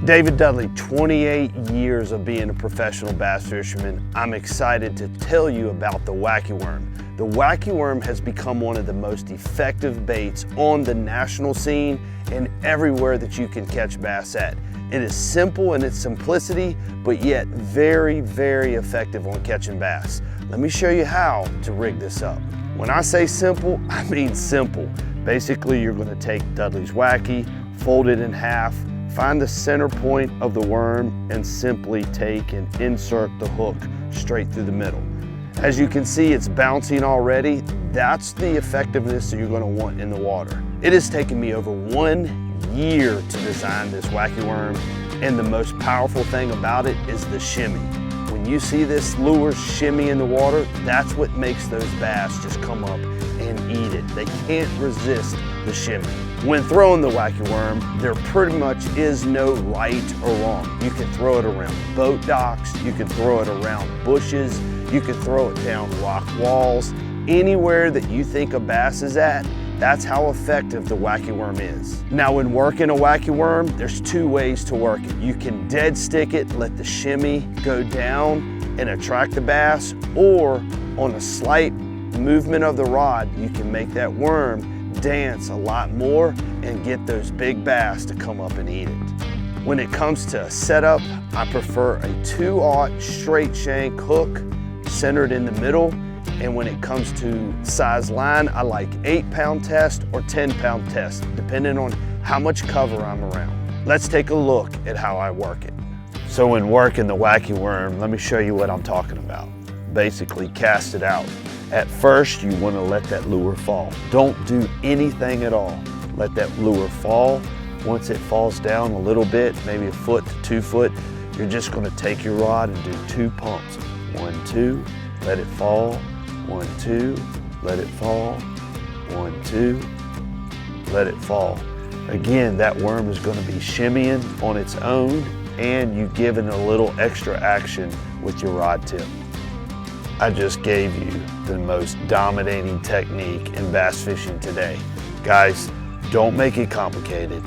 David Dudley, 28 years of being a professional bass fisherman. I'm excited to tell you about the wacky worm. The wacky worm has become one of the most effective baits on the national scene and everywhere that you can catch bass at. It is simple in its simplicity, but yet very, very effective on catching bass. Let me show you how to rig this up. When I say simple, I mean simple. Basically, you're gonna take Dudley's wacky, fold it in half, find the center point of the worm, and simply take and insert the hook straight through the middle. As you can see, it's bouncing already. That's the effectiveness that you're gonna want in the water. It has taken me over 1 year to design this wacky worm, and the most powerful thing about it is the shimmy. When you see this lure shimmy in the water, that's what makes those bass just come up and eat it. They can't resist the shimmy. When throwing the wacky worm, there pretty much is no right or wrong. You can throw it around boat docks, you can throw it around bushes, you can throw it down rock walls. Anywhere that you think a bass is at, that's how effective the wacky worm is. Now, when working a wacky worm, there's two ways to work it. You can dead stick it, let the shimmy go down and attract the bass, or on a slight movement of the rod, you can make that worm dance a lot more and get those big bass to come up and eat it. When it comes to setup, I prefer a 2/0 straight shank hook centered in the middle. And when it comes to size line, I like 8-pound test or 10-pound test, depending on how much cover I'm around. Let's take a look at how I work it. So when working the wacky worm, let me show you what I'm talking about. Basically, cast it out. At first, you want to let that lure fall. Don't do anything at all. Let that lure fall. Once it falls down a little bit, maybe 1 foot to 2 foot, you're just going to take your rod and do 2 pumps. 1, 2, let it fall. 1, 2, let it fall. 1, 2, let it fall. Again, that worm is going to be shimmying on its own, and you giving a little extra action with your rod tip. I just gave you the most dominating technique in bass fishing today. Guys, don't make it complicated.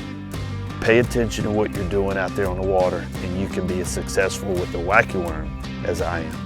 Pay attention to what you're doing out there on the water, and you can be as successful with the wacky worm as I am.